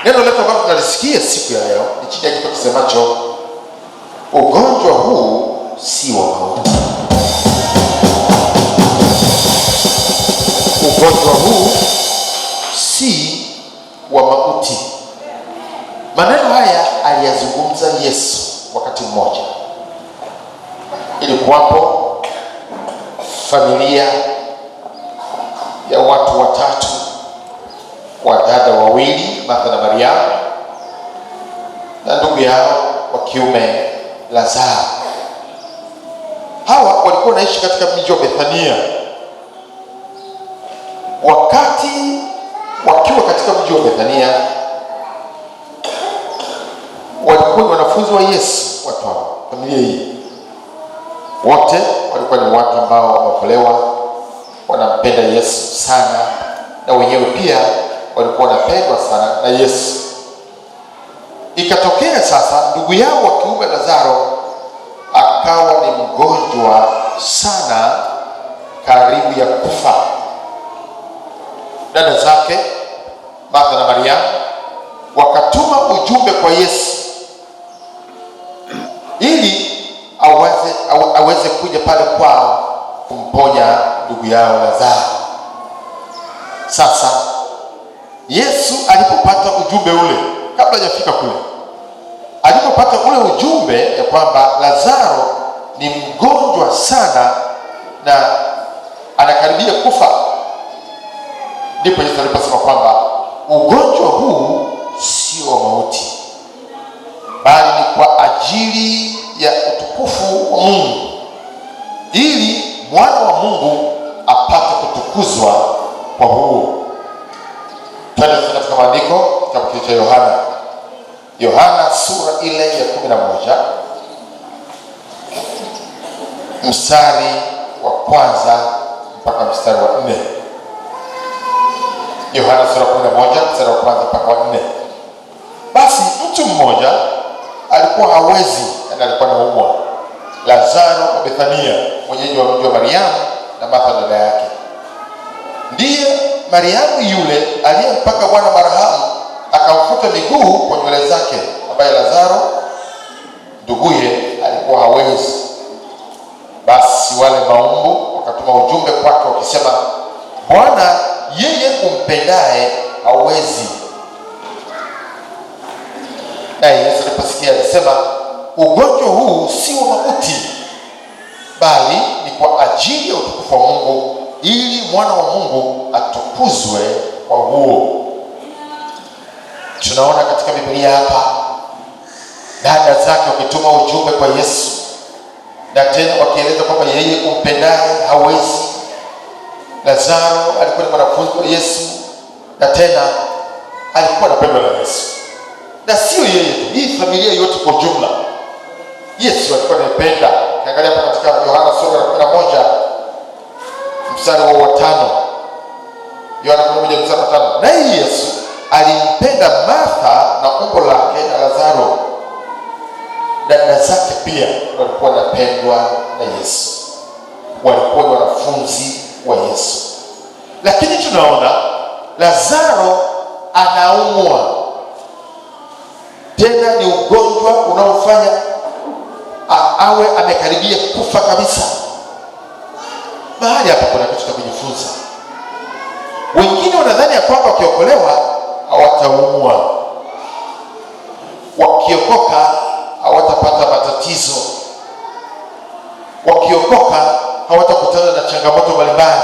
Neno letu ambalo tunalisikia siku ya leo ni chini ya kitu kisemacho ugonjwa huu si wa mauti. Ugonjwa huu si wa mauti. Maneno haya aliyazungumza Yesu wakati mmoja. Ilikuwapo familia ya watu watatu, wadada wawili, Martha na Mariamu, na ndugu yao wa kiume Lazaro. Hawa walikuwa wanaishi katika mji wa Bethania. Wakati wakiwa katika mji wa Bethania, walikuwa ni wanafunzi wa Yesu. Watu hao, familia hii wote walikuwa ni watu ambao wameokolewa, wanampenda Yesu sana, na wenyewe pia walikuwa wanapendwa sana na Yesu. Ikatokea sasa ndugu yao wa kiume Lazaro akawa ni mgonjwa sana, karibu ya kufa. Dada zake Martha na Mariamu wakatuma ujumbe kwa Yesu ili aweze kuja pale kwao kumponya ndugu yao Lazaro. Sasa Yesu alipopata ujumbe ule, kabla hajafika kule, alipopata ule ujumbe ya kwamba Lazaro ni mgonjwa sana na anakaribia kufa, ndipo Yesu aliposema kwamba ugonjwa huu sio wa mauti, bali ni kwa ajili ya utukufu wa Mungu, ili mwana wa Mungu apate kutukuzwa kwa huo. Twende katika maandiko, kitabu cha Yohana sura ile ya 11 mstari wa kwanza mpaka mstari wa 4. Yohana sura 11 mstari wa kwanza mpaka wa 4. Basi mtu mmoja alikuwa hawezi, na alikuwa anaumwa, Lazaro wa Bethania, mwenyeji wa mji wa Mariamu na Martha dada yake. Ndiye Mariamu yule aliyempaka Bwana marhamu, akamfuta miguu kwa nywele zake, ambaye Lazaro nduguye alikuwa hawezi. Basi wale maumbu wakatuma ujumbe kwake wakisema, Bwana, yeye umpendaye hawezi. Naye Yesu aliposikia alisema, ugonjwa huu si wa mauti, bali ni kwa ajili ya utukufu wa Mungu, ili mwana wa Mungu atukuzwe kwa huo. Tunaona katika Biblia hapa dada zake wakituma ujumbe kwa Yesu, na tena wakieleza kwamba yeye umpendaye hawezi. Lazaro alikuwa ni mwanafunzi wa Yesu, na tena alikuwa anapendwa na Yesu. Na sio yeye tu, hii familia yote kwa jumla Yesu alikuwa anapenda. Kiangalia hapa katika Yohana sura ya 11 mstari wa 5. Yohana 11 mstari wa 5. Na Yesu alimpenda Martha na umbo lake na Lazaro. Dada zake pia walikuwa wanapendwa na Yesu, walikuwa ni wanafunzi wa Yesu. Lakini tunaona Lazaro anaumwa, tena ni ugonjwa unaofanya awe amekaribia kufa kabisa. Mahali hapa kuna kitu cha kujifunza. Wengine wanadhani ya kwamba wakiokolewa hawataumwa, wakiokoka hawatapata matatizo, wakiokoka hawatakutana na changamoto mbalimbali.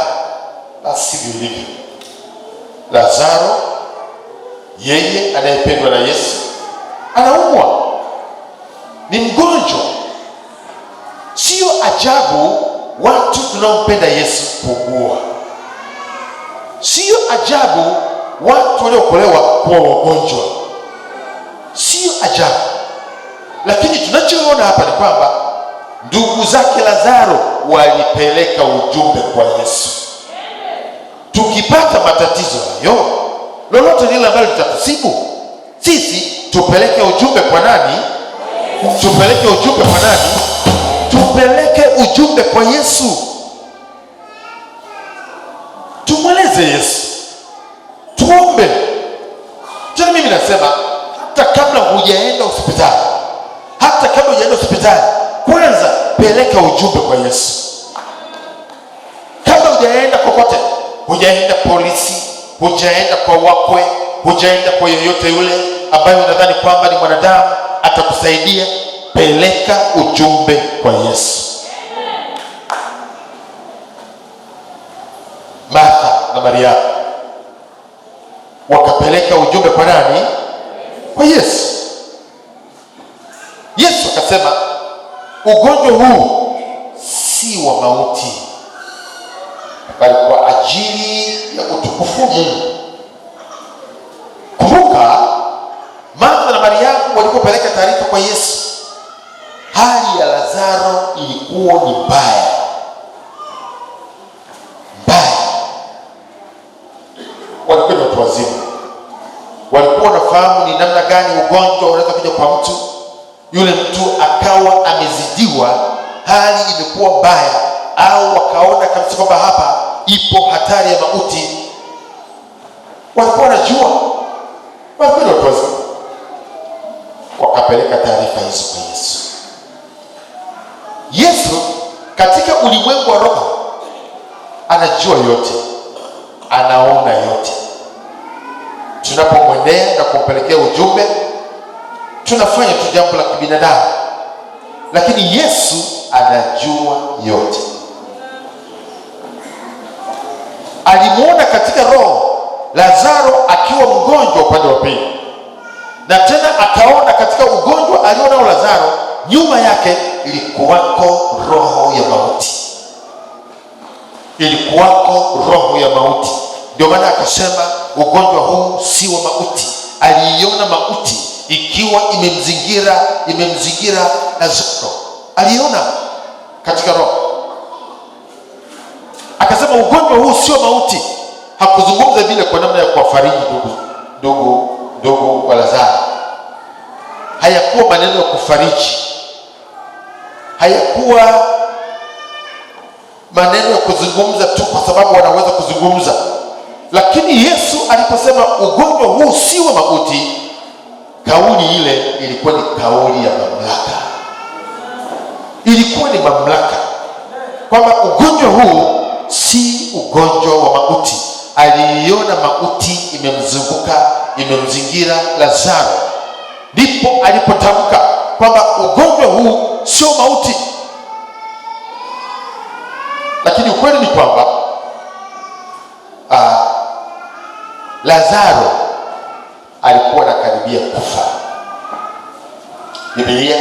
Na sivyo ilivyo. Lazaro, yeye anayependwa na Yesu, anaumwa, ni mgonjwa. Sio ajabu watu tunaompenda Yesu kuugua. Sio ajabu watu waliokolewa kuwa wagonjwa. Sio ajabu. Lakini tunachoona hapa ni kwamba ndugu zake Lazaro walipeleka ujumbe kwa Yesu. Tukipata matatizo hayo, lolote lile ambalo litatusibu, sisi tupeleke ujumbe kwa nani? Tupeleke ujumbe kwa nani? Tupeleke ujumbe kwa Yesu. Tumweleze Yesu, tuombe. Tena mimi inasema hata kabla hujaenda hospitali, kwanza peleka ujumbe kwa Yesu. Kabla hujaenda kokote, hujaenda polisi, hujaenda kwa wakwe, hujaenda kwa yoyote yule ambaye unadhani kwamba ni mwanadamu atakusaidia, peleka ujumbe kwa Yesu. Martha na Maria wakapeleka ujumbe kwa nani? Kwa Yesu. Yesu akasema ugonjwa huu si wa mauti, bali kwa ajili ya utukufu wa Mungu. Kumbuka, Martha na Mariamu walipopeleka taarifa kwa Yesu, hali ya Lazaro ilikuwa ni mbaya. Walikuwa ni watu wazima, walikuwa wanafahamu ni namna gani ugonjwa unaweza kuja kwa mtu. Yule mtu akawa amezidiwa, hali imekuwa mbaya, au wakaona kabisa kwamba hapa ipo hatari ya mauti. Walikuwa wanajua, walikuwa ni watu wazima, wakapeleka taarifa hizo kwa Yesu. Yesu katika ulimwengu wa roho anajua yote, anaona yote. Tunapomwendea na kumpelekea ujumbe, tunafanya tu jambo la kibinadamu, lakini Yesu anajua yote. Alimuona katika roho Lazaro akiwa mgonjwa upande wa pili, na tena akaona katika ugonjwa alionao Lazaro, nyuma yake ilikuwako roho ya mauti. Ndio maana akasema ugonjwa huu si wa mauti. Aliiona mauti ikiwa imemzingira Lazaro, aliona katika roho. Akasema ugonjwa huu sio mauti. Hakuzungumza vile kwa namna ya kuwafariji ndugu wa Lazaro. Hayakuwa maneno ya kufariji, hayakuwa maneno ya kuzungumza tu kwa sababu wanaweza kuzungumza. Lakini Yesu aliposema ugonjwa huu si wa mauti, kauli ile ilikuwa ni kauli ya mamlaka. Ilikuwa ni mamlaka kwamba ugonjwa huu si ugonjwa wa mauti. Aliiona mauti imemzingira Lazaro, ndipo alipotamka kwamba ugonjwa huu sio mauti. Lakini ukweli ni kwamba Lazaro alikuwa anakaribia kufa. Biblia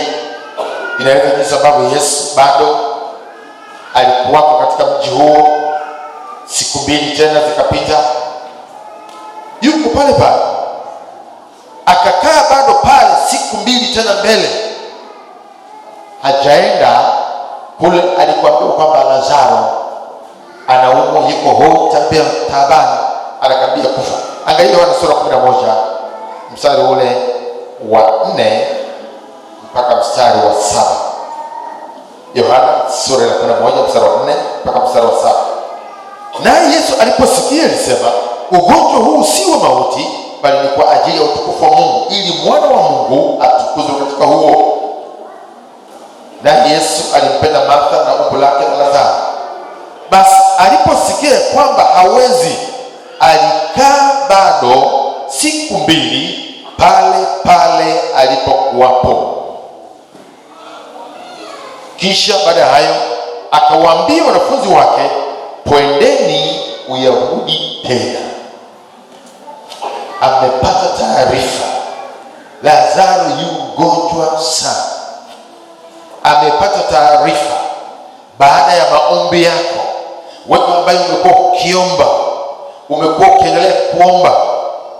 inaeleza jinsi ambavyo Yesu bado alikuwako katika mji huo. Siku 2 tena zikapita, yuko pale pale, akakaa bado pale siku 2 tena mbele. Hajaenda kule alikuambiwa kwamba Lazaro anaumwa, yuko hoi, taabani, anakaribia kufa. Angalia Yohana sura 11 mstari ule wa 4 mpaka mstari wa 7. Yohana sura ya 11 mstari wa 4 mpaka mstari wa 7. Naye Yesu aliposikia alisema, ugonjwa huu si wa mauti, bali ni kwa ajili ya utukufu wa Mungu, ili mwana wa Mungu atukuzwe katika huo. Naye Yesu alimpenda Martha na umbu lake na Lazaro. Basi aliposikia kwamba hawezi, alikaa bado siku 2 pale pale alipokuwapo. Kisha baada ya hayo akawaambia wanafunzi wake, twendeni Uyahudi tena. Amepata taarifa Lazaro yu mgonjwa sana. Amepata taarifa baada ya maombi yako, wewe ambaye umekuwa ukiomba, umekuwa ukiendelea kuomba,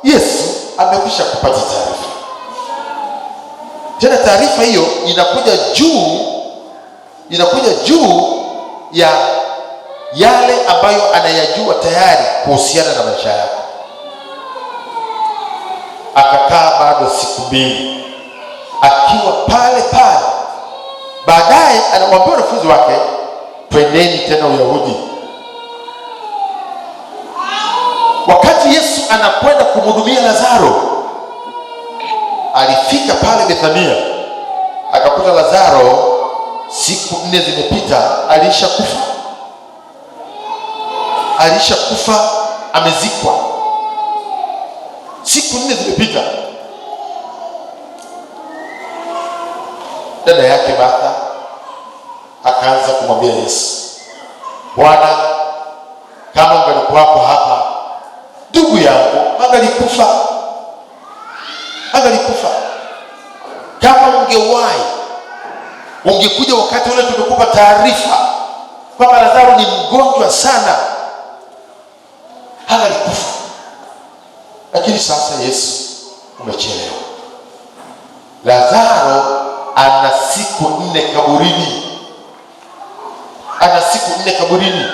Yesu amekwisha kupata taarifa. Tena taarifa hiyo inakuja juu ya yale ambayo anayajua tayari kuhusiana na maisha yako. Akakaa bado siku 2 akiwa pale pale. Baadaye anawaambia wanafunzi wake, twendeni tena Uyahudi. Wakati Yesu anakwenda kumhudumia Lazaro, pale Bethania akakuta Lazaro siku 4 zimepita, alishakufa, amezikwa. Siku 4 zimepita. Dada yake Martha akaanza kumwambia Yesu, Bwana, kama ungalikuwako hapa, ndugu yangu angalikufa. Kama ungewahi, ungekuja wakati ule tumekupa taarifa kwamba Lazaro ni mgonjwa sana, angalikufa. Lakini sasa Yesu, umechelewa. Lazaro ana siku 4 kaburini.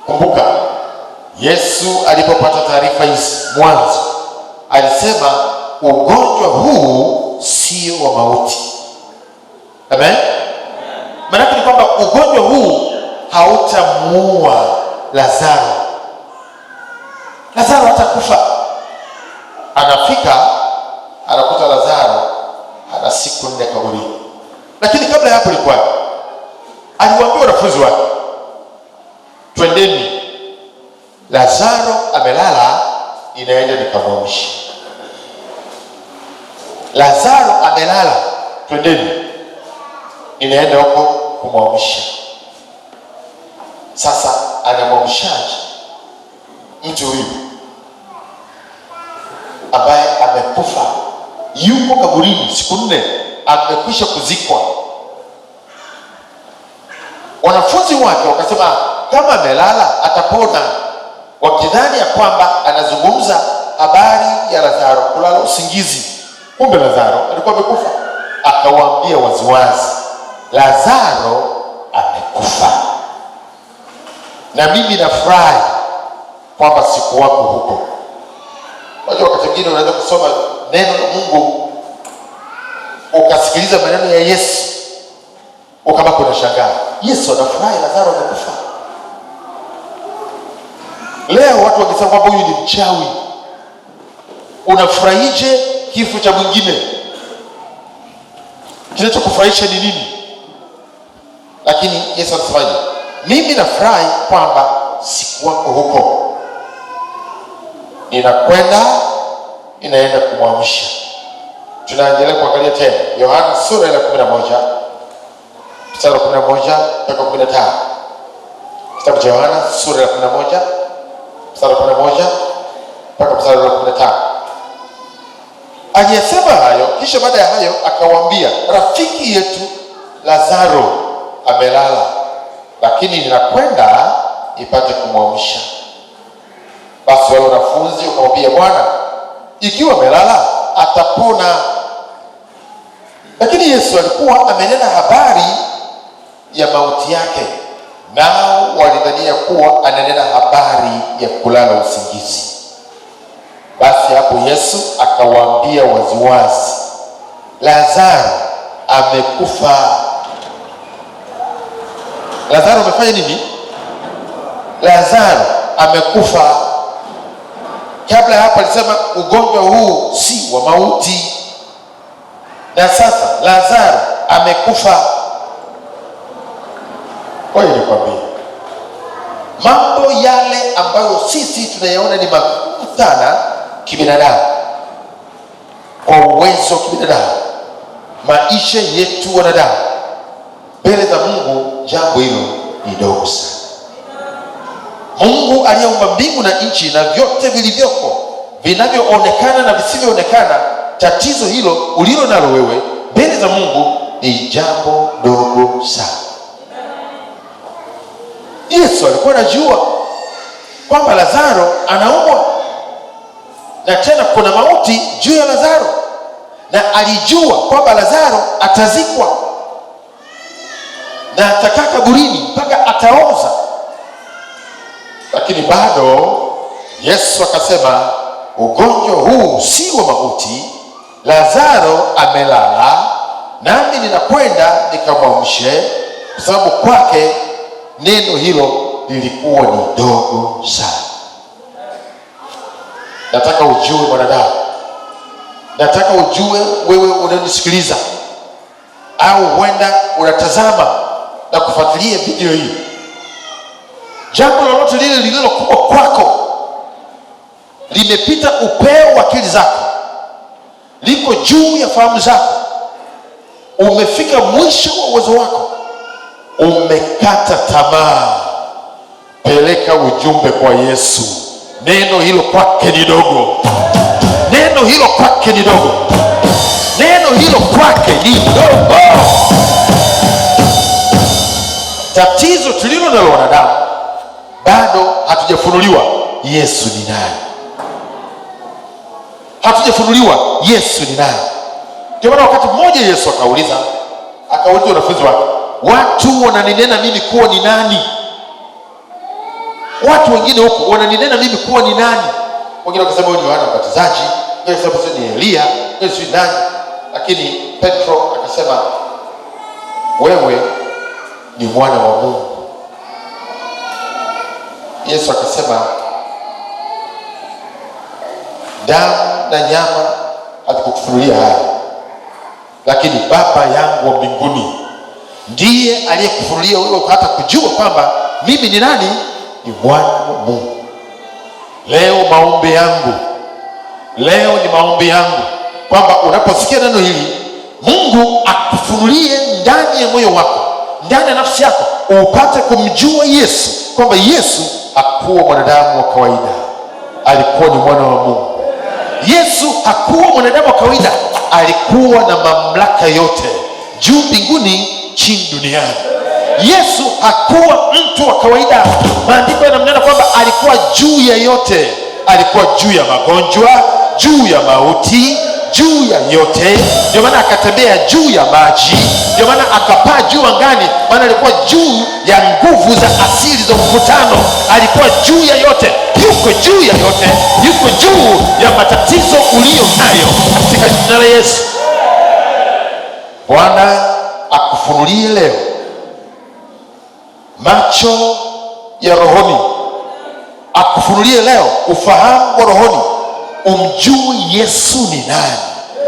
Kumbuka Yesu alipopata taarifa hizi mwanzo alisema ugonjwa huu sio wa mauti. Amen. Maana ni kwamba ugonjwa huu hautamuua Lazaro. Lazaro hatakufa. Anafika anakuta Lazaro ana siku 4 kaburini. Lakini kabla ya hapo ilikuwa aliwaambia wanafunzi wake, twendeni, Lazaro amelala, inaenda nikamwamsha. Lazaro amelala, twendeni, inaenda huko kumwamsha. Sasa anamwamshaje mtu huyu ambaye amekufa, yuko kaburini siku 4, amekwisha kuzikwa? Wanafunzi wake wakasema kama amelala atapona, wakidhani ya kwamba anazungumza habari ya Lazaro kulala usingizi. Kumbe Lazaro alikuwa amekufa. Akawaambia waziwazi, Lazaro amekufa, na mimi nafurahi kwamba siku wako huko. Unajua wakati mwingine unaweza kusoma neno la Mungu ukasikiliza maneno ya Yesu ukabaki unashangaa, Yesu anafurahi Lazaro amekufa. Leo watu wakisema kwamba huyu ni mchawi, unafurahije kifo cha mwingine? Kinachokufurahisha ni nini? Lakini Yesu anasemaje? Mimi nafurahi kwamba siku wako huko, inaenda kumwamsha. Tunaendelea kuangalia tena Yohana sura ya 11 mstari wa 11 mpaka 15. Kitabu cha Yohana sura ya 11 mstari wa 11 mpaka mstari wa 15. Aliyesema hayo, kisha baada ya hayo akawaambia, rafiki yetu Lazaro amelala, lakini ninakwenda ipate kumwamsha. Basi wale wanafunzi wakamwambia, Bwana, ikiwa amelala atapona. Lakini Yesu alikuwa amenena habari ya mauti yake, nao walidhania kuwa ananena habari ya kulala usingizi. Basi hapo Yesu akawaambia waziwazi, Lazaro amekufa. Lazaro amefanya nini? Lazaro amekufa. Kabla hapo alisema ugonjwa huu si wa mauti, na sasa Lazaro amekufa. Kwa hiyo nikwambia, mambo yale ambayo sisi tunayaona ni magumu sana kibinadamu, kwa uwezo wa kibinadamu, maisha yetu wanadamu, mbele za Mungu jambo hilo ni dogo sana. Mungu aliyeumba mbingu na nchi na vyote vilivyoko, vinavyoonekana na visivyoonekana, tatizo hilo ulilo nalo wewe mbele za Mungu ni jambo dogo sana. Yesu alikuwa anajua kwamba Lazaro anaumwa, na tena kuna mauti juu ya Lazaro, na alijua kwamba Lazaro atazikwa na atakaa kaburini mpaka ataoza. Lakini bado Yesu akasema ugonjwa huu si wa mauti, Lazaro amelala, nami ninakwenda nikamwamshe, kwa sababu kwake neno hilo lilikuwa ni dogo sana. Nataka ujue mwanadamu, Nataka ujue wewe unanisikiliza au huenda unatazama na kufuatilia video hii, jambo lolote lile lililokuwa kwako limepita upeo wa akili zako, liko juu ya fahamu zako, umefika mwisho wa uwezo wako, umekata tamaa, peleka ujumbe kwa Yesu. Neno hilo kwake ni dogo, neno hilo kwake ni dogo, neno hilo kwake ni dogo. Tatizo tulilo nalo wanadamu, bado hatujafunuliwa Yesu ni nani. Hatujafunuliwa Yesu ni nani. Ndio maana wakati mmoja Yesu akauliza wanafunzi wake, watu wananinena mimi kuwa ni nani? Watu wengine huko wananinena mimi kuwa ni nani? Wengine wakasema huyu ni Yohana Mbatizaji, wengine wakasema ni Elia, wengine si nani. Lakini Petro akasema, wewe ni mwana wa Mungu. Yesu akasema, damu na nyama hazikukufunulia haya, lakini Baba yangu wa mbinguni ndiye aliyekufunulia wewe hata kujua kwamba mimi ni nani, ni mwana wa Mungu. Leo ni maombi yangu kwamba unaposikia neno hili, Mungu akufunulie ndani ya moyo wako, ndani ya nafsi yako, upate kumjua Yesu, kwamba Yesu hakuwa mwanadamu wa kawaida, alikuwa ni mwana wa Mungu. Yesu hakuwa mwanadamu wa kawaida, alikuwa na mamlaka yote juu mbinguni, chini duniani. Yesu hakuwa mtu wa kawaida. Maandiko yanamnena kwamba alikuwa juu ya yote. Alikuwa juu ya magonjwa, juu ya mauti, juu ya yote. Ndio maana akatembea juu ya maji, ndio maana akapaa juu angani, maana alikuwa juu ya nguvu za asili za mvutano. Alikuwa juu ya yote, yuko juu ya yote, yuko juu ya matatizo uliyo nayo, katika jina la Yesu. Bwana akufunulie leo macho ya rohoni, akufunulie leo ufahamu wa rohoni, umjue Yesu ni nani.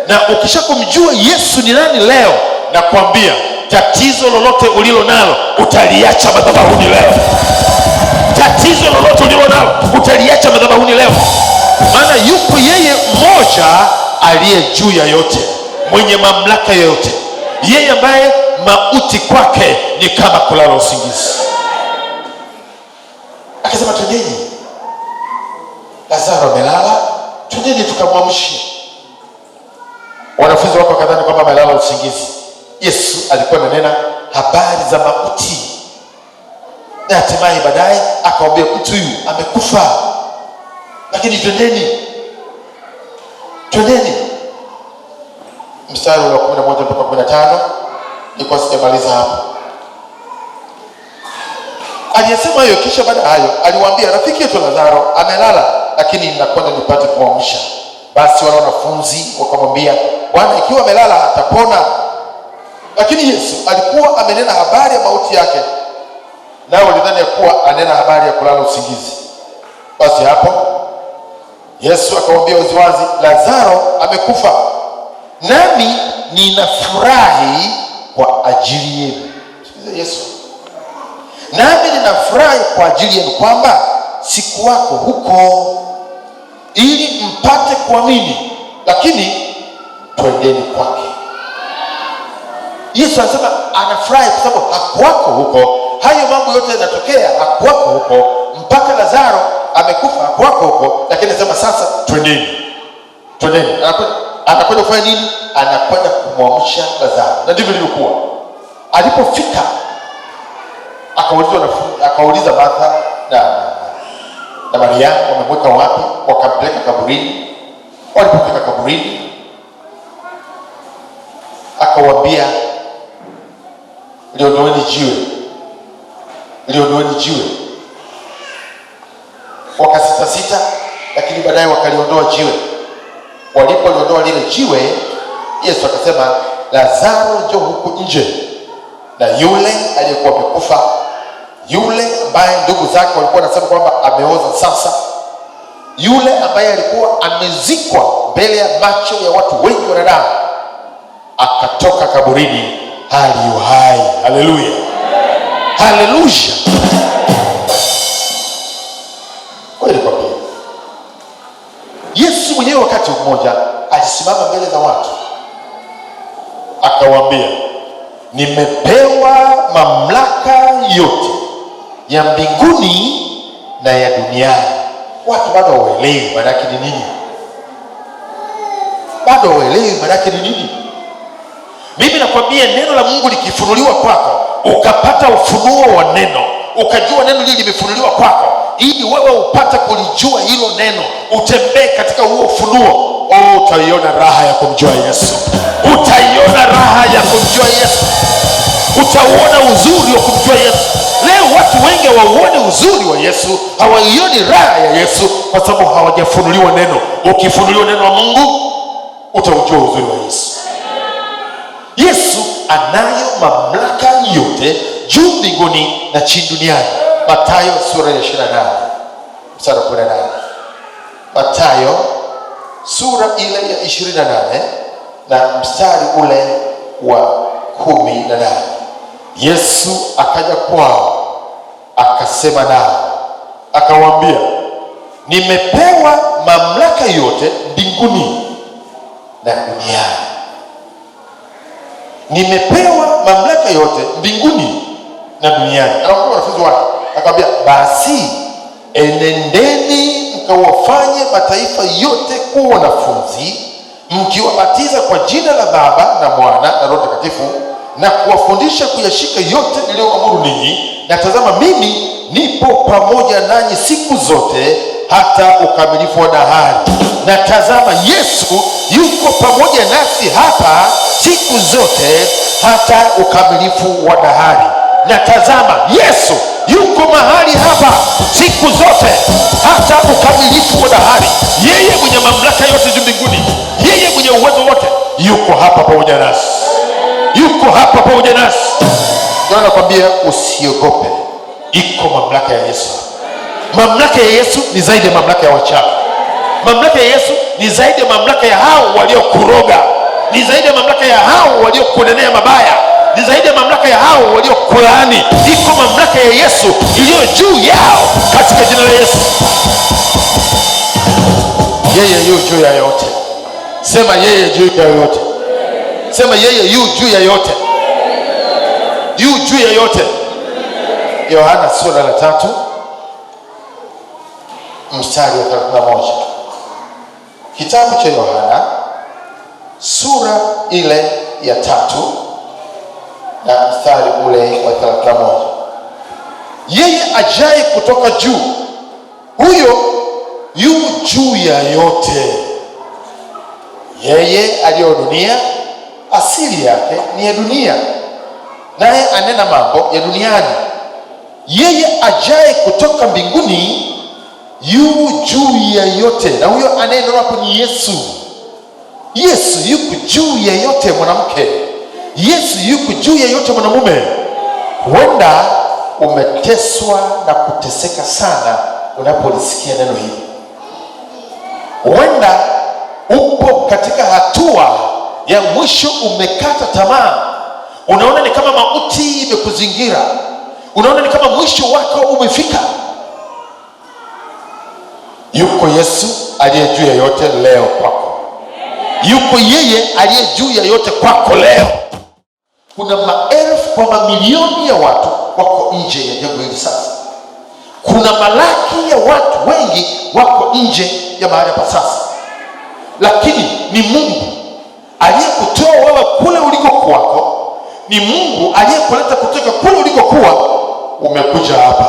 Na ukishakumjua Yesu ni nani leo, na kuambia tatizo lolote ulilo nalo utaliacha madhabahuni leo. Tatizo lolote ulilo nalo utaliacha madhabahuni leo, maana yuko yeye mmoja aliye juu ya yote, mwenye mamlaka yote, yeye ambaye mauti kwake ni kama kulala usingizi. Akasema, twendeni, Lazaro amelala, twendeni tukamwamshe. Wanafunzi wako kadhani kwamba amelala usingizi. Yesu alikuwa ananena habari za mauti, na hatimaye baadaye akamwambia mtu huyu amekufa, lakini twendeni. Mstari wa 11 mpaka 15, nilikuwa sijamaliza hapo. Aliyesema hayo, kisha baada ya hayo aliwaambia, rafiki yetu Lazaro amelala, lakini ninakwenda nipate kumwamsha. Basi wale wanafunzi wakamwambia, Bwana, ikiwa amelala atapona. Lakini Yesu alikuwa amenena habari ya mauti yake, nao walidhani ya kuwa anena habari ya kulala usingizi. Basi hapo Yesu akamwambia waziwazi, Lazaro amekufa, nami ninafurahi kwa ajili yenu. Sikiliza Yesu, nami ninafurahi kwa ajili yenu kwamba sikuwako huko, ili mpate kuamini, lakini twendeni kwake. Yesu anasema anafurahi kwa sababu hakuwako huko. Hayo mambo yote yanatokea, hakuwako huko. Mpaka Lazaro amekufa, hakuwako huko, lakini anasema sasa twendeni. Anakwenda kufanya nini? Anakwenda kumwamsha Lazaro. Na ndivyo ilivyokuwa. Alipofika akauliza Martha na Maria, wamemweka wapi? Wakampeleka kaburini. Walipofika kaburini, akawaambia, liondoeni jiwe. Wakasita, lakini baadaye wakaliondoa jiwe. Walipoliondoa lile jiwe, Yesu akasema, Lazaro, njoo huku nje. Na yule aliyekuwa amekufa, yule ambaye ndugu zake walikuwa wanasema kwamba ameoza sasa, yule ambaye alikuwa amezikwa mbele ya macho ya watu wengi wanadamu, akatoka kaburini hali yu hai. Haleluya, haleluya. Kweli kwa kweli, Yesu mwenyewe wakati mmoja alisimama mbele za watu akawaambia, nimepewa mamlaka yote ya mbinguni na ya duniani. Watu bado hawaelewi maana yake ni nini, bado hawaelewi maana yake ni nini. Mimi nakwambia, neno la Mungu likifunuliwa kwako, ukapata ufunuo wa neno, ukajua neno hili limefunuliwa kwako, ili wewe upate kulijua hilo neno, utembee katika huo ufunuo, utaiona raha ya kumjua Yesu. Utaiona raha ya kumjua Yesu. Utauona uzuri wa kumjua Yesu. Leo watu wengi hawauoni uzuri wa Yesu, hawaioni raha ya Yesu, kwa sababu hawajafunuliwa neno. Ukifunuliwa neno la Mungu, utaujua uzuri wa Yesu. Yesu anayo mamlaka yote juu mbinguni na chini duniani. Mathayo sura ya 28 mstari wa 18. Mathayo sura ile ya 28 na mstari ule wa 18. Yesu akaja kwao, akasema nao, akawaambia, nimepewa mamlaka yote mbinguni na duniani. Nimepewa mamlaka yote mbinguni na duniani. Anawaambia wanafunzi wake, akamwambia, basi enendeni mkawafanye mataifa yote kuwa wanafunzi, mkiwabatiza kwa jina la Baba na Mwana na Roho Mtakatifu, na kuwafundisha kuyashika yote niliyoamuru ninyi, na tazama, mimi nipo pamoja nanyi siku zote hata ukamilifu wa dahari. Na tazama, Yesu yuko pamoja nasi hapa siku zote hata ukamilifu wa dahari. Na tazama, Yesu yuko mahali hapa siku zote hata ukamilifu wa dahari. Yeye mwenye mamlaka yote juu mbinguni, yeye mwenye uwezo wote, yuko hapa pamoja nasi, yuko hapa pamoja nasi. Ndio nakwambia, usiogope, iko mamlaka ya Yesu. Mamlaka ya Yesu ni zaidi ya mamlaka ya wachawi. Mamlaka ya Yesu ni zaidi ya mamlaka ya hao waliokuroga, ni zaidi ya mamlaka ya hao waliokunenea mabaya, ni zaidi ya mamlaka ya hao waliokulaani. Iko mamlaka ya Yesu iliyo juu yao katika jina la Yesu. Yeye yu juu ya yote. Sema yeye juu ya yote. Sema yeye yu juu ya yote. Yu juu ya yote. Yohana sura ya 3 mstari wa 31. Kitabu cha Yohana sura ile ya 3 na mstari ule wa 31. Yeye ajaye kutoka juu, huyo yu juu ya yote. Yeye aliyo dunia, asili yake ni ya dunia, naye anena mambo ya duniani. Yeye ajaye kutoka mbinguni yu juu ya yote. Na huyo anayenena hapo ni Yesu. Yesu yuko juu ya yote mwanamke. Yesu yuko juu ya yote mwanamume. Huenda umeteswa na kuteseka sana unapolisikia neno hili. Huenda upo katika hatua ya mwisho, umekata tamaa. Unaona ni kama mauti imekuzingira. Unaona ni kama mwisho wako umefika. Yuko Yesu aliye juu ya yote leo kwako. Yuko yeye aliye juu ya yote kwako leo. Kuna maelfu kwa mamilioni ya watu wako nje ya jengo hili sasa. Kuna malaki ya watu wengi wako nje ya mahali hapa sasa. Lakini ni Mungu aliyekutoa wewe kule ulikokuwako. Ni Mungu aliyekuleta kutoka kule ulikokuwa, umekuja hapa.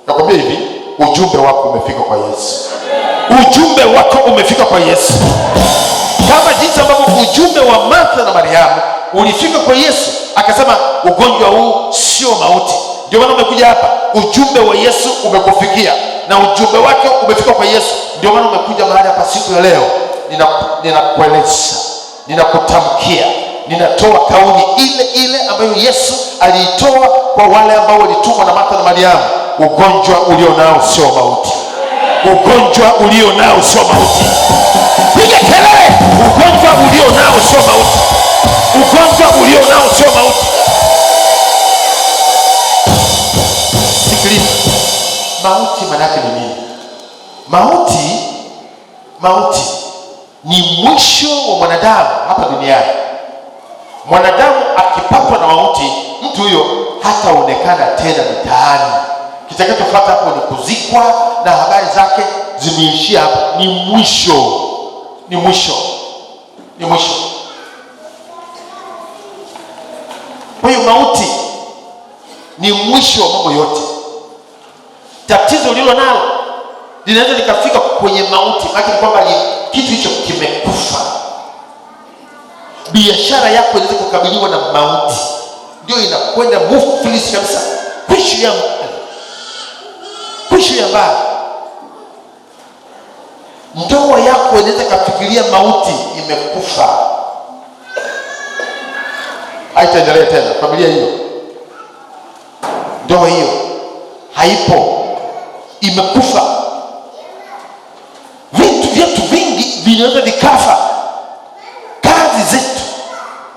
Nakwambia hivi, ujumbe wako umefika kwa Yesu. Ujumbe wako umefika kwa Yesu. Kama jinsi ambavyo ujumbe wa Martha na Mariamu ulifika kwa Yesu, akasema ugonjwa huu sio mauti, ndio maana umekuja hapa. Ujumbe wa Yesu umekufikia na ujumbe wake umefika kwa Yesu, ndio maana umekuja mahali hapa siku ya leo. Ninakueleza, ninakutamkia, ninatoa kauli ile ile ambayo Yesu aliitoa kwa wale ambao walitumwa na Martha na Mariamu. Ugonjwa ulionao sio mauti. Ugonjwa ulio nao sio mauti. Piga kelele, ugonjwa ulio nao sio mauti. Ugonjwa ulio nao sio mauti. Sikiliza, mauti manake ni nini? Mauti ni mwisho wa mwanadamu hapa duniani. Mwanadamu akipatwa na mauti, mtu huyo hataonekana tena mitaani. Kitakachofuata hapo ni kuzikwa na habari zake zimeishia hapo. Ni mwisho. Kwa hiyo mauti ni mwisho wa mambo yote. Tatizo ulilo nalo linaweza likafika kwenye mauti, maana kwamba kitu hicho kimekufa. Biashara yako inaweza kukabiliwa na mauti, ndio inakwenda mufilisi kabisa, kwishu ya mbali. Ndoa yako inaweza kafikiria mauti, imekufa, haitaendelea tena. Familia hiyo, ndoa hiyo haipo, imekufa. Vitu vingi vinaweza vikafa. Kazi zetu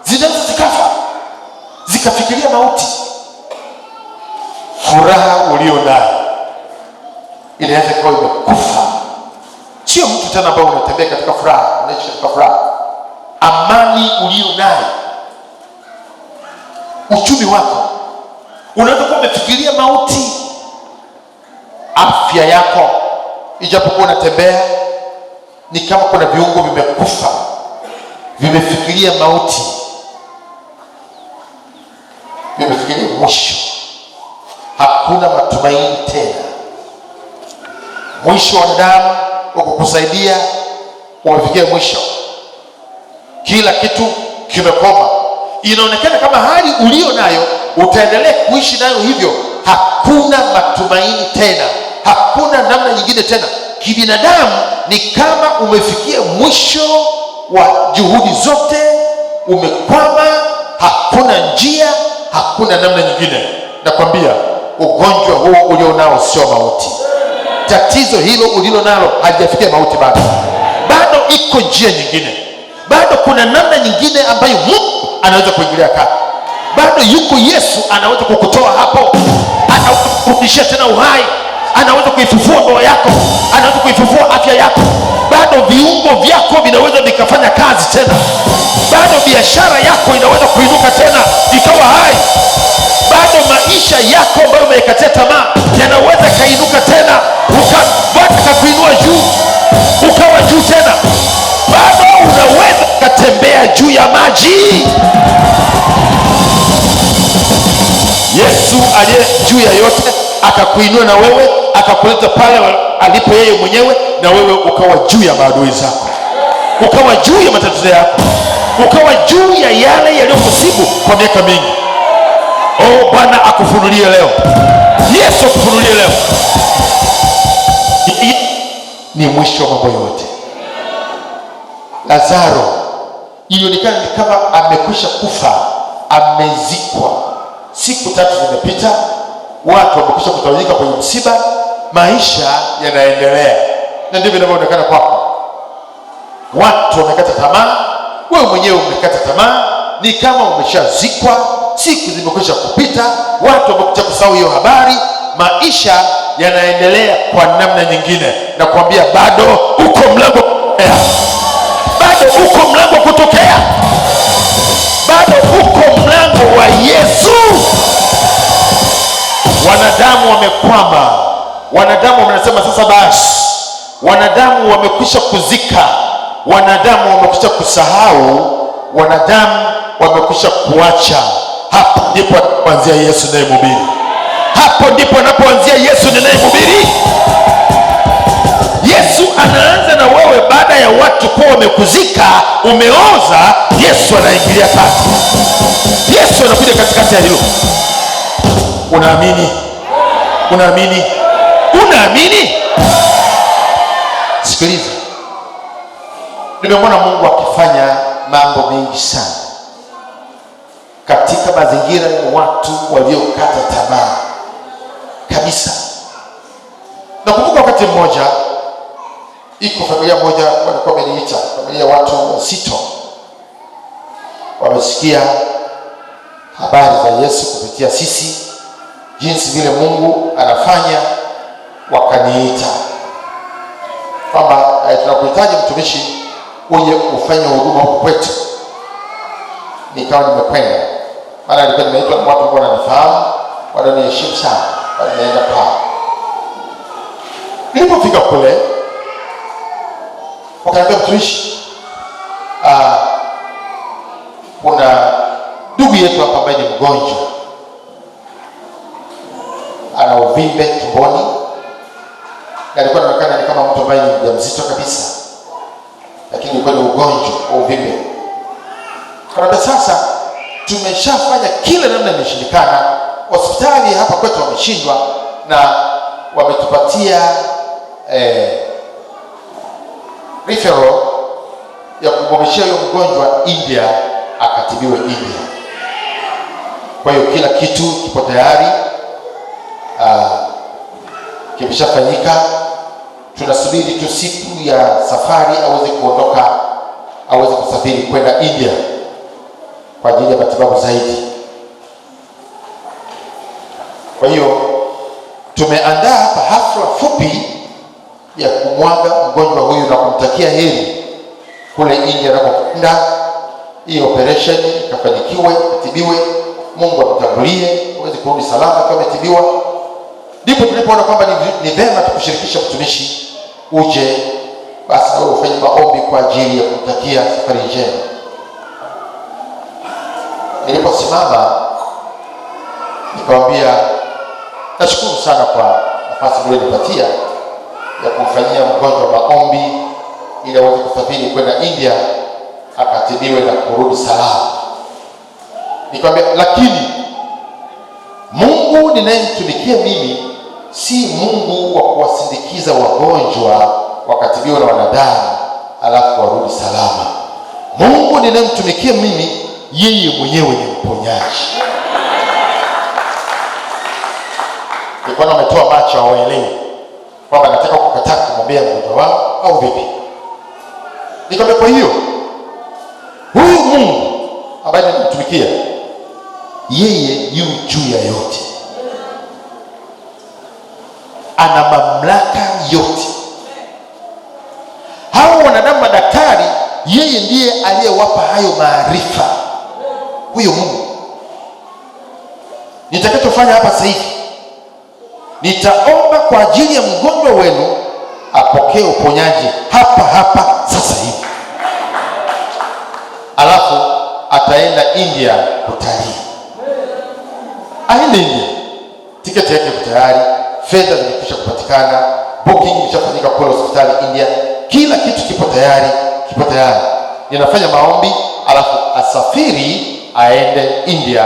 zinaweza zikafa, zikafikiria mauti. Furaha ulio nayo inaweza kuwa imekufa. Sio mtu tena ambao unatembea katika furaha, unaishi katika furaha. Amani ulio nayo, uchumi wako unaweza kuwa umefikiria mauti. Afya yako, ijapokuwa unatembea, ni kama kuna viungo vimekufa, vimefikiria mauti, vimefikiria mwisho. Hakuna matumaini tena. Mwisho wa wanadamu wa kukusaidia umefikia mwisho. Kila kitu kimekoma. Inaonekana kama hali ulio nayo utaendelea kuishi nayo hivyo. Hakuna matumaini tena, hakuna namna nyingine tena. Kibinadamu ni kama umefikia mwisho wa juhudi zote, umekwama, hakuna njia, hakuna namna nyingine. Nakwambia ugonjwa huo ulio nao sio mauti. Tatizo hilo ulilo nalo halijafikia mauti bado. Bado iko njia nyingine, bado kuna namna nyingine ambayo Mungu anaweza kuingilia kati. Bado yuko Yesu, anaweza kukutoa hapo, anaweza kurudishia tena uhai, anaweza kuifufua ndoa yako, anaweza kuifufua afya yako. Bado viungo vyako vinaweza vikafanya kazi tena. Bado biashara yako inaweza kuinuka tena ikawa hai. Bado maisha yako ambayo umekatia tamaa yanaweza kainuka tena, ukakuinua juu, ukawa juu tena. Bado unaweza kutembea juu ya maji. Yesu aliye juu ya yote akakuinua na wewe, akakuleta pale alipo yeye mwenyewe, na wewe ukawa juu ya maadui zako, ukawa juu ya matatizo yako, ukawa juu ya yale yaliyokusibu kwa miaka mingi. Oh, Bwana akufunulie leo. Yesu akufunulie leo. Ni mwisho wa mambo yote. Lazaro ilionekana ni kama amekwisha kufa, amezikwa. Siku 3 zimepita, watu wamekwisha kutawanyika kwenye msiba, maisha yanaendelea. Na ndivyo inavyoonekana kwako. Watu wamekata tamaa, wewe mwenyewe umekata tamaa, ni kama umeshazikwa. Siku zimekwisha kupita, watu wamekuja kusahau hiyo habari, maisha yanaendelea kwa namna nyingine. Na kuambia bado uko mlango kutokea, bado uko mlango kutokea, bado uko mlango wa Yesu. Wanadamu wamekwama, wanadamu wanasema sasa basi, wanadamu wamekwisha kuzika, wanadamu wamekwisha kusahau, wanadamu wamekwisha kuacha. Hapo ndipo anapoanzia Yesu ninayemhubiri. Hapo ndipo anapoanzia Yesu ninayemhubiri. Yesu anaanza na wewe baada ya watu kuwa wamekuzika, umeoza. Yesu anaingilia kati. Yesu anakuja katikati ya hilo. Unaamini? Unaamini? Unaamini? Sikiliza, nimemwona Mungu akifanya mambo mengi sana katika mazingira ya watu waliokata tamaa kabisa. Nakumbuka wakati mmoja iko familia moja walikuwa wameniita, familia watu wazito, wamesikia habari za Yesu kupitia sisi, jinsi vile Mungu anafanya, wakaniita kwamba tunakuhitaji mtumishi uje ufanye huduma huko kwetu. Nikawa nimekwenda, maana nilikuwa nimeitwa na watu ambao wananifahamu, wananiheshimu sana, nimeenda pale. Nilipofika kule, wakaniambia mtumishi, kuna ndugu yetu hapa ambaye ni mgonjwa, ana uvimbe tumboni, na alikuwa anaonekana ni kama mtu ambaye ni mjamzito kabisa, lakini ilikuwa ni ugonjwa wa uvimbe. Kwa sasa tumeshafanya kila namna, imeshindikana. Hospitali hapa kwetu wameshindwa, na wametupatia referral ya kumhamishia huyo mgonjwa India, akatibiwe India. Kwa hiyo kila kitu kipo tayari, kimeshafanyika. Tunasubiri tu siku ya safari aweze kuondoka, aweze kusafiri kwenda India kwa ajili ya matibabu zaidi. Kwa hiyo tumeandaa hapa hafla fupi ya kumwaga mgonjwa huyu na kumtakia heri kule India anapokwenda. Hii operation ikafanikiwe, atibiwe, Mungu amtangulie, aweze kurudi salama kama ametibiwa. Ndipo tulipoona kwamba ni vema tukushirikisha mtumishi, uje basi na wewe ufanye maombi kwa ajili ya kumtakia safari njema. Niliposimama nikamwambia, nashukuru sana kwa nafasi mlionipatia ya kumfanyia mgonjwa maombi ili aweze kusafiri kwenda India akatibiwe na kurudi salama. Nikamwambia, lakini Mungu ninayemtumikia mimi si Mungu wa kuwasindikiza wagonjwa wakatibiwa na wanadamu alafu warudi salama. Mungu ninayemtumikia mimi, yeye mwenyewe ni mponyaji. Nilikuwa nametoa macho hawaelewi kwamba nataka kukataa kumwambia mgonjwa wao au vipi. Nikamwambia, kwa hiyo huyu Mungu ambaye ninamtumikia, yeye yu juu ya yote, ana mamlaka yote. Hao wanadamu madaktari, yeye ndiye aliyewapa hayo maarifa. Huyo Mungu, nitakachofanya hapa sasa hivi, nitaomba kwa ajili ya mgonjwa wenu apokee uponyaji hapa hapa sasa hivi, alafu ataenda India kutalii. Aende India, tiketi yake iko tayari, fedha zimekwisha kupatikana, booking imeshafanyika kule hospitali India, kila kitu kipo tayari. Ninafanya maombi, alafu asafiri aende India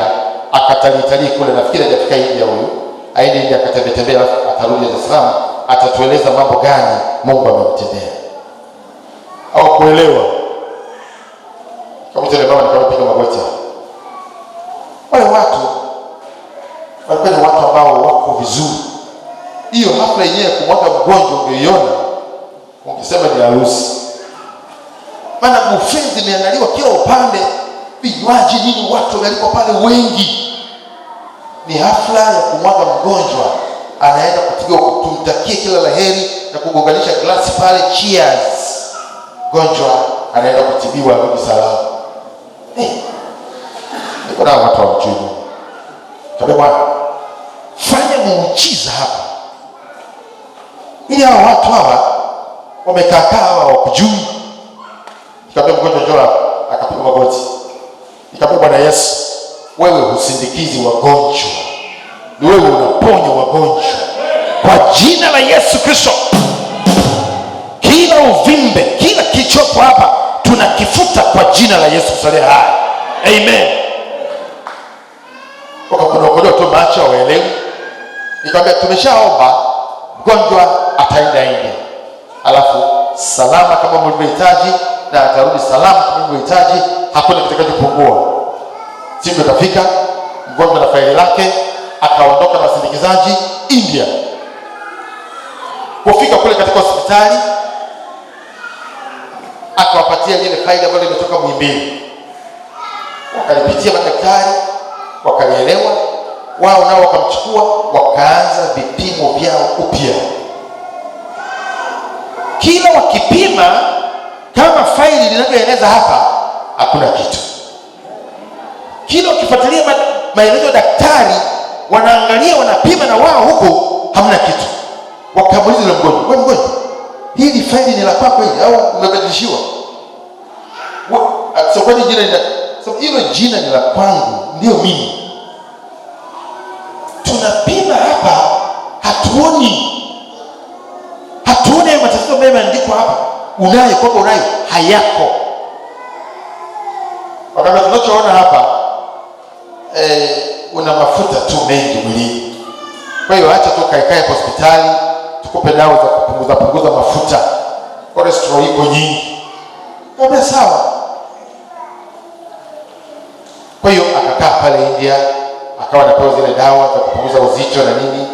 akatalii kule. Nafikiri hajafika India huyu, aende India akatembea, alafu atarudi Dar es Salaam, atatueleza mambo gani Mungu amemtendea. Au kuelewa kama tele mama nikapiga magoti. Wale watu walikuwa ni watu ambao wako vizuri. Hiyo hafla yenyewe kumwaga mgonjwa ungeiona, ungesema ni harusi. Maana buffet zimeandaliwa kila upande, vinywaji nini, watu wamealikwa pale wengi. Ni hafla ya kumwaga mgonjwa, anaenda kutibiwa, tumtakie kila laheri na kugonganisha glasi pale, cheers. Mgonjwa anaenda kutibiwa, arudi salama. Niko na watu wa mjini. Kabla fanya muujiza hapa, ili hao watu hawa wamekaa hawa wakujui. Nikamwambia mgonjwa, njoo hapa. Akapiga magoti. Nikamwambia, Bwana Yesu, wewe husindikizi wagonjwa, ni wewe unaponya wagonjwa. Kwa jina la Yesu Kristo, kila uvimbe, kila kichopo hapa tunakifuta kwa jina la Yesu aliye hai. Amen. Wakakodoa tu macho waelewe. Nikamwambia, tumeshaomba, mgonjwa ataenda India, alafu salama kama mlivyohitaji, na atarudi salama kama mlivyohitaji. Hakuna kitakachopungua. Siku itafika, mgonjwa na faili lake akaondoka na wasindikizaji India. Kufika kule katika hospitali, akawapatia ile faili ambayo imetoka Muhimbili. Wakalipitia madaktari, wakalielewa, wao nao wakamchukua, wakaanza vipimo vyao upya. Kila wakipima kama faili linavyoeleza hapa, hakuna kitu. Kila wakifuatilia maelezo ya daktari, wanaangalia, wanapima na wao huko, hamna kitu. Wakamuuliza yule mgonjwa, wewe mgonjwa, hili faili ni la kwako hili au umebadilishiwa? Sio, kwani jina ni hilo? Jina ni la kwangu, ndio mimi. Tunapima hapa, hatuoni matatizo mengi yameandikwa hapa. Unayo kwamba unayo, hayako. Wakati tunachoona hapa una mafuta tu mengi mwilini. Kwa hiyo acha tu kaikae kwa hospitali, tukupe dawa za kupunguza mafuta. Cholesterol iko nyingi. Kama sawa. Kwa hiyo akakaa pale India, akawa anapewa zile dawa za kupunguza uzito na nini,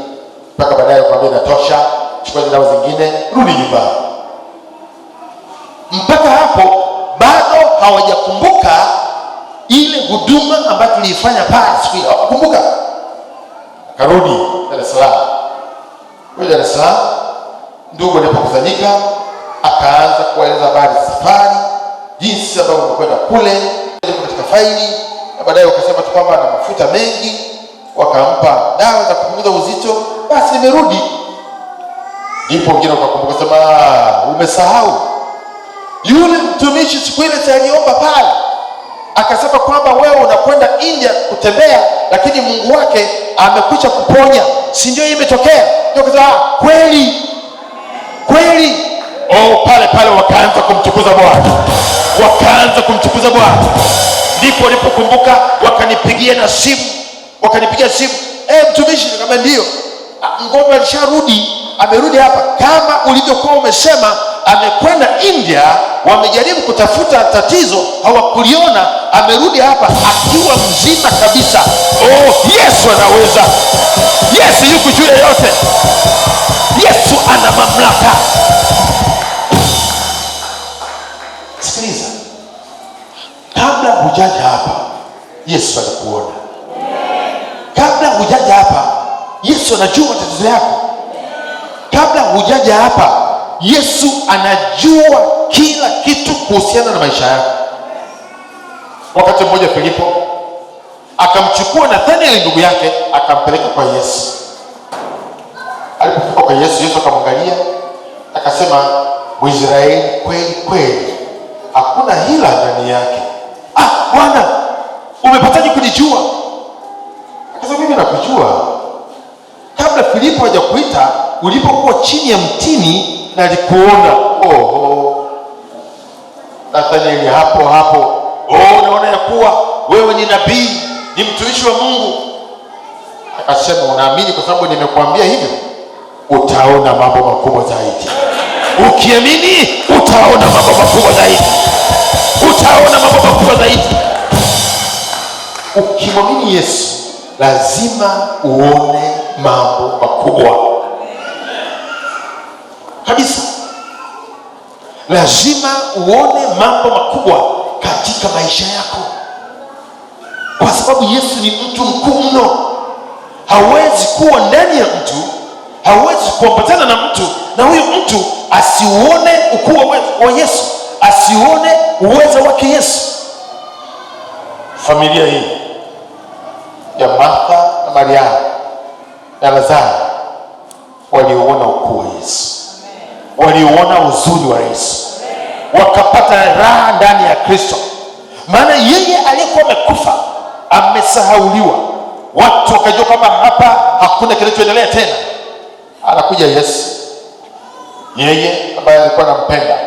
mpaka baadaye akamwambia inatosha, chukua zile dawa zingine, rudi nyumbani. Mpaka hapo bado hawajakumbuka ile huduma ambayo tuliifanya pale siku ile. Hawakumbuka. Akarudi Dar es Salaam. Kwa Dar es Salaam ndugu walipokusanyika, akaanza kueleza habari za safari, jinsi ambavyo wamekwenda kule katika faili, na baadaye wakasema tu kwamba ana mafuta mengi, wakampa dawa za kupunguza uzito, basi nimerudi. Ndipo wengine wakakumbuka, sema umesahau yule mtumishi siku ile aliomba pale, akasema kwamba wewe unakwenda India kutembea, lakini Mungu wake amekwisha kuponya, si ndio? Imetokea. Ndio kasema kweli. Pale wakaanza kumtukuza Bwana, Ndipo walipokumbuka, wakanipigia simu, mtumishi, nikamwambia ndio, mgonjwa alisharudi, amerudi hapa kama ulivyokuwa umesema. Amekwenda India, wamejaribu kutafuta tatizo, hawakuliona, amerudi hapa akiwa mzima kabisa. Yesu anaweza. Yesu yuko juu ya yote. Yesu ana mamlaka. Sikiliza, kabla hujaja hapa Yesu anakuona. Kabla hujaja hapa Yesu anajua matatizo yako. Kabla hujaja hapa Yesu anajua kila kitu kuhusiana na maisha yako. Wakati mmoja Filipo akamchukua Nathanaeli ndugu yake, akampeleka kwa Yesu. Alipofika kwa Yesu, Yesu akamwangalia, akasema, Mwisraeli kweli, hakuna hila ndani yake. Bwana, umepataje kunijua? Akasema, mimi nakujua. Kabla Filipo hajakuita, ulipokuwa chini ya mtini na alikuona. Nathanaeli hapo, naona ya kuwa wewe ni nabii, ni mtumishi wa Mungu. Akasema, unaamini kwa sababu nimekuambia hivyo? Utaona mambo makubwa zaidi. Ukiamini utaona mambo makubwa zaidi. Ukimwamini Yesu lazima uone mambo makubwa kabisa. Lazima uone mambo makubwa katika maisha yako, kwa sababu Yesu ni mtu mkuu mno. Hawezi kuwa ndani ya mtu, hawezi kuambatana na mtu na huyu mtu asiuone ukuu wa Yesu, asiuone uwezo wake Yesu. Familia hii ya Martha na Mariamu na Lazaro waliuona ukuu wa Yesu, waliuona uzuri wa Yesu, wakapata raha ndani ya Kristo. Maana yeye aliyekuwa amekufa amesahauliwa. Watu wakajua kwamba hapa hakuna kinachoendelea tena. Anakuja Yesu, yeye ambaye alikuwa anampenda.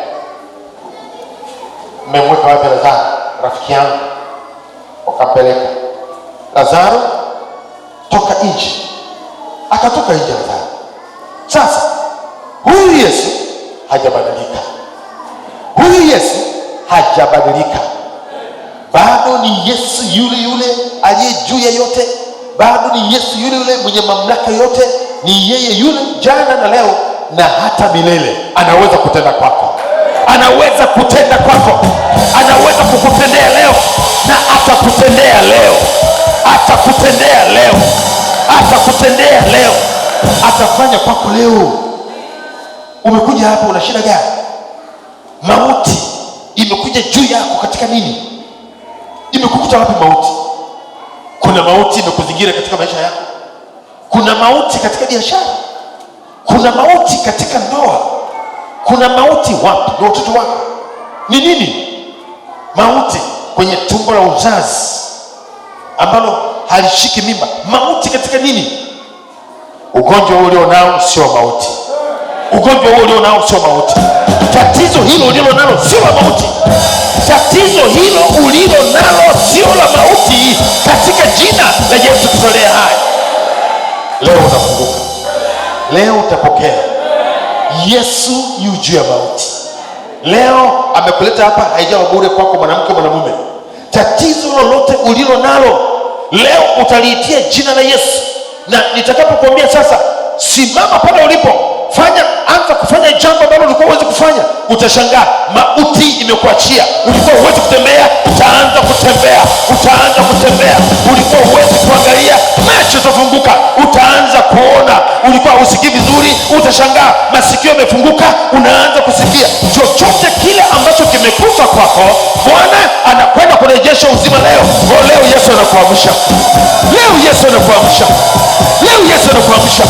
Mmemweka wapi Lazaro? Rafiki yangu. Wakampeleka. Lazaro, toka nje. Akatoka nje Lazaro. Sasa huyu Yesu hajabadilika. Bado ni Yesu yule aliye juu ya yote. Bado ni Yesu yule mwenye mamlaka yote. Ni yeye yule jana na leo na hata milele. Anaweza kutenda kwako, anaweza kutenda kwako, anaweza kukutendea leo, na atakutendea leo, atakutendea leo, atakutendea leo, atafanya kwako leo. Umekuja hapa, una shida gani? Mauti imekuja juu yako katika nini? Imekukuta wapi mauti? Kuna mauti imekuzingira katika maisha yako, kuna mauti katika biashara, kuna mauti katika ndoa, kuna mauti wapi? Ni watoto wako. Ni nini? Mauti kwenye tumbo la uzazi ambalo halishiki mimba. Mauti katika nini? Ugonjwa huo ulionao sio mauti. Ugonjwa huo ulionao sio mauti. Tatizo hilo ulilonalo sio la mauti. Tatizo hilo ulilonalo sio la mauti, katika jina la Yesu tutolea hai. Leo unafunguka, leo utapokea. Yesu yu juu ya mauti. Leo amekuleta hapa, haijawa bure kwako mwanamke, mwanamume. Tatizo lolote ulilonalo leo utaliitia jina la Yesu, na nitakapokuambia sasa simama pale ulipo, anza kufanya jambo ambalo ulikuwa huwezi kufanya, utashangaa mauti imekuachia. Ulikuwa huwezi kutembea, utaanza kutembea, utaanza kutembea. Ulikuwa huwezi kuangalia, macho yatafunguka, utaanza kuona. Ulikuwa husikii vizuri, utashangaa masikio yamefunguka, unaanza kusikia. Chochote kile ambacho kimekufa kwako, Bwana anakwenda kurejesha uzima leo. Leo Yesu anakuamsha, leo Yesu anakuamsha, leo Yesu anakuamsha.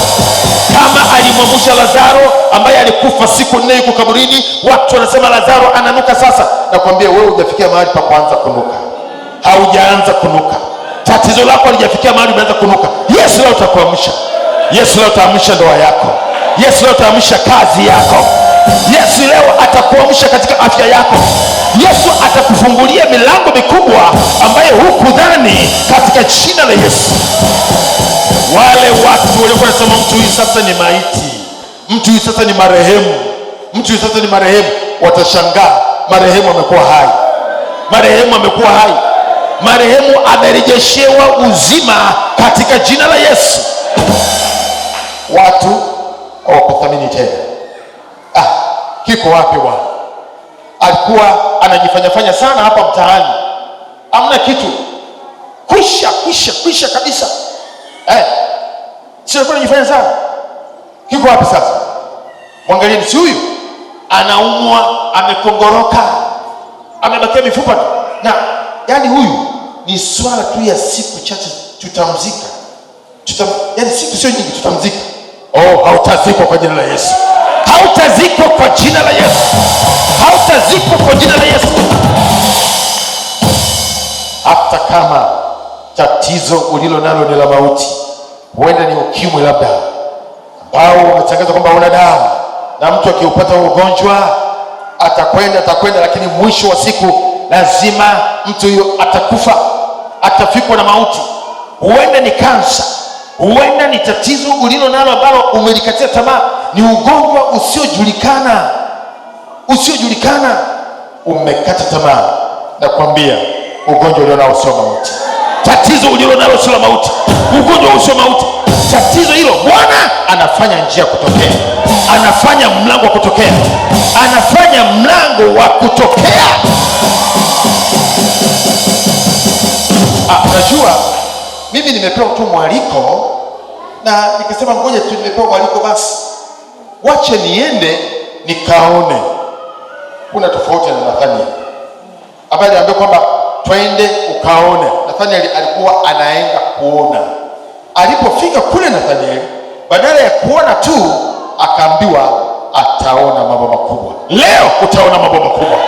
Kama alimwamsha Lazaro ambaye alikufa siku 4 yuko kaburini, watu wanasema Lazaro ananuka. Sasa nakwambia wewe hujafikia mahali pa kuanza kunuka, haujaanza kunuka. Tatizo lako halijafikia mahali umeanza kunuka. Yesu leo atakuamsha. Yesu leo ataamsha ndoa yako. Yesu leo ataamsha kazi yako. Yesu leo atakuamsha katika afya yako. Yesu atakufungulia milango mikubwa ambayo hukudhani, katika jina la Yesu. Wale watu waliokuwa wanasema mtu huyu sasa ni maiti, mtu huyu sasa ni marehemu, mtu huyu sasa ni marehemu, watashangaa marehemu amekuwa hai. Marehemu amekuwa hai. Marehemu amerejeshewa uzima katika jina la Yesu. Watu hawakuthamini tena. Kiko wapi bwana? Alikuwa anajifanyafanya sana hapa mtaani, hamna kitu, kwisha kabisa. Sio kwa anajifanya sana. Kiko wapi sasa? Mwangalieni, si huyu anaumwa, amekongoroka, amebakia mifupa tu. Na yani huyu ni swala tu ya siku chache tutamzika. Yani siku sio nyingi tutamzika. Hautazikwa kwa jina la Yesu. Hautazikwa kwa jina la Yesu. Hautazikwa kwa jina la Yesu. Hata kama tatizo ulilo nalo ni la mauti, huenda ni ukimwi labda, ambao umetangaza kwamba una dawa, na mtu akiupata ugonjwa atakwenda, lakini mwisho wa siku lazima mtu huyo atakufa, atafikwa na mauti. Huenda ni kansa, huenda ni tatizo ulilo nalo ambalo umelikatia tamaa, ni ugonjwa usiojulikana, umekata tamaa. Nakwambia ugonjwa ulio nao sio mauti. Tatizo ulilo nalo sio mauti. Ugonjwa usio mauti. Tatizo hilo Bwana anafanya njia kutokea, anafanya mlango wa kutokea, anafanya mlango wa kutokea. Unajua mimi nimepewa tu mwaliko, na nikasema ngoja tu, nimepewa mwaliko basi wache niende nikaone. Kuna tofauti na Nathaniel ambaye aliambia kwamba twende ukaone. Nathaniel alikuwa anaenda kuona. Alipofika kule Nathaniel, badala ya kuona tu, akaambiwa ataona mambo makubwa. Leo utaona mambo makubwa.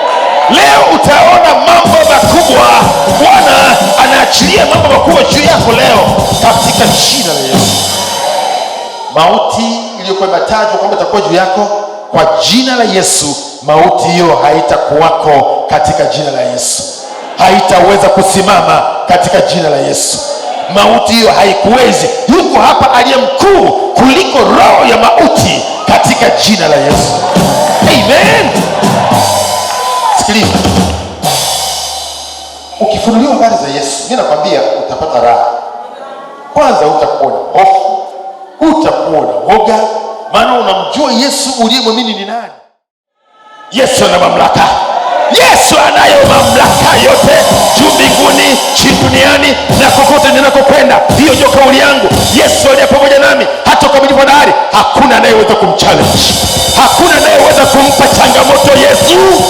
Leo utaona mambo makubwa. Bwana anaachilia mambo makubwa juu yako leo katika jina la Yesu. Mauti iliyokuwa imetajwa kwamba itakuwa juu yako, kwa jina la Yesu, mauti hiyo haitakuwako katika jina la Yesu. Haitaweza kusimama katika jina la Yesu. Mauti hiyo haikuwezi. Yuko hapa aliye mkuu kuliko roho ya mauti katika jina la Yesu. Amen. Sikiliza, ukifunuliwa habari za Yesu, mimi nakwambia utapata raha. Kwanza utakuwa na hofu, utakuwa na woga, maana unamjua Yesu uliyemwamini ni nani. Yesu ana mamlaka. Yesu anayo mamlaka yote juu mbinguni, chini duniani na kokote ninakokwenda. Hiyo ndio kauli yangu. Yesu aliye pamoja nami hata ukamilifu wa dahari. Hakuna anayeweza kumchallenge, hakuna anayeweza kumpa changamoto Yesu.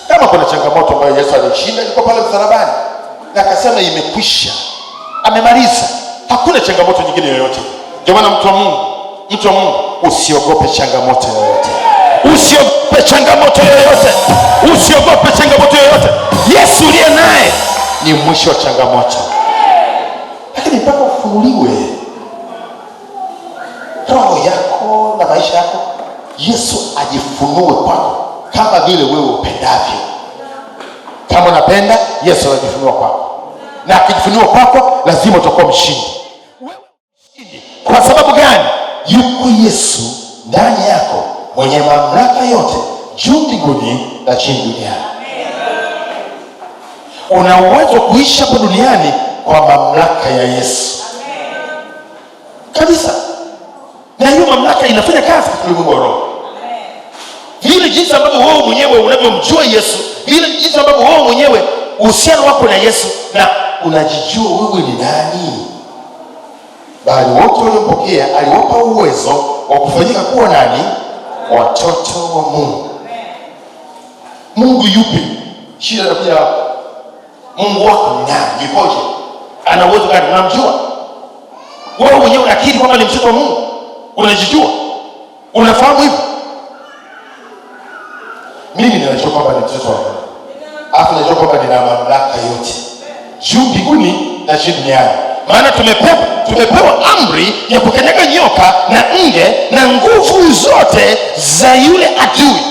Kama kuna changamoto ambayo Yesu alishinda, ilikuwa pale msalabani na akasema imekwisha, amemaliza. Hakuna changamoto nyingine yoyote. Ndio maana mtu wa Mungu, usiogope changamoto yoyote. Usiogope changamoto yoyote. Usiogope changamoto yoyote. Yesu uliye naye ni mwisho wa changamoto. Lakini mpaka ufunuliwe roho yako na maisha yako, Yesu ajifunue kwako kama vile wewe upendavyo. Kama unapenda, Yesu anajifunua kwako. Na akijifunua kwako, lazima utakuwa mshindi. Kwa sababu gani? Yuko Yesu ndani yako, mwenye mamlaka yote juu mbinguni na chini duniani. Una uwezo kuishi hapa duniani kwa mamlaka ya Yesu kabisa. Na hiyo mamlaka inafanya kazi katika ulimwengu wa roho. Vile jinsi ambavyo wewe mwenyewe unavyomjua Yesu, vile jinsi ambavyo wewe mwenyewe uhusiano wako na Yesu na unajijua wewe ni nani. Bali wote waliompokea aliwapa uwezo wa kufanyika kuwa nani? Watoto wa Mungu. Mungu yupi? Shida inakuja hapo. Mungu wako ni nani? Yukoje? Ana uwezo gani? Unamjua? Wewe mwenyewe unakiri kwamba ni mtoto wa Mungu? Unajijua? Unafahamu hivyo? Mimi ninajua kwamba ni mtoto wa Mungu. Alafu najua kwamba nina mamlaka yote juu mbinguni na chini duniani. Maana tumepewa amri ya kukanyaga nyoka na nge na nguvu zote za yule adui,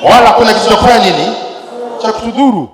wala kuna kitu cha kufanya nini? Cha kutudhuru.